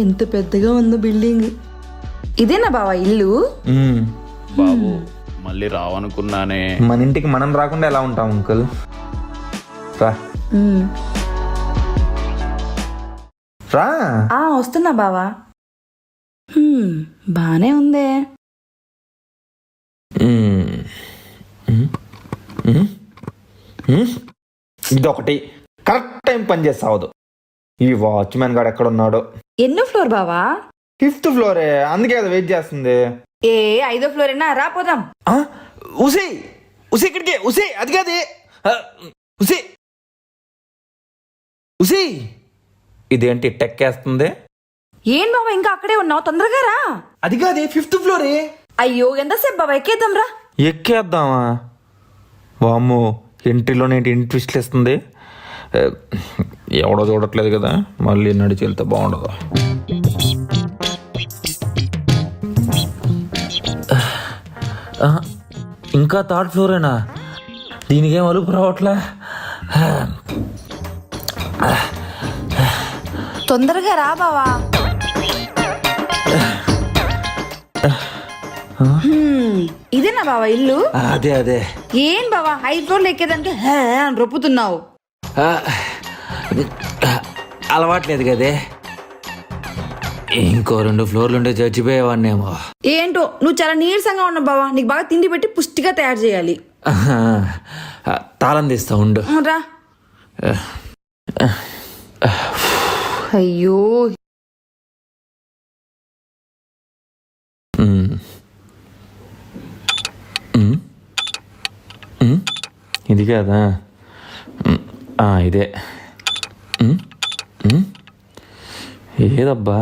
ఎంత పెద్దగా ఉందో బిల్డింగ్. ఇదేనా బావా ఇల్లు? బాబు మళ్ళీ రావనుకున్నానే. మన ఇంటికి మనం రాకుండా ఎలా ఉంటాం అంకుల్? రా రా. వస్తున్నా బావా. బానే ఉందే. ఇదొకటి కరెక్ట్ టైం పని చేస్తావదు. ఈ వాచ్మెన్ గాడు ఎక్కడ ఉన్నాడో. ఎన్నో ఫ్లోర్ బావా? 5th ఫ్లోరే, అందుకే కదా వెయిట్ చేస్తుంది. 5వ ఫ్లోర్ అయినా రాపోదాం. ఉసి ఉసి ఇక్కడికి ఉసి, అది కాదు ఉసి ఉసి. ఇదేంటి టెక్కేస్తుంది? ఏం బావా ఇంకా అక్కడే ఉన్నావు? తొందరగా రా. అది కాదు 5th ఫ్లోరే. అయ్యో ఎంతసేపు బావా, ఎక్కేద్దాం రా. ఎక్కేద్దామా? వామ్మో, ఎంట్రీలోనే ట్విస్ట్లు ఇస్తుంది. ఎవడో చూడట్లేదు కదా, మళ్ళీ నడిచి వెళ్తే బాగుండదు. ఇంకా 3rd ఫ్లోరేనా? దీనికేం అలుపు రావట్లే. తొందరగా రా బావా. ఇదేనా బావా ఇల్లు? అదే అదే. ఏం బావా 5 ఫ్లోర్లు ఎక్కేదానికి అని రొప్పుతున్నావు? అలవాట్లేదు కదే. ఇంకో 2 ఫ్లోర్లు ఉంటే చచ్చిపోయేవాడినేమో. ఏంటో నువ్వు చాలా నీరసంగా ఉన్నావు బావా. నీకు బాగా తిండి పెట్టి పుష్టిగా తయారు చేయాలి. తాళం తీస్తా ఉండు. రా. అయ్యో ఇది కాదా? ఇదే. ఏదబ్బా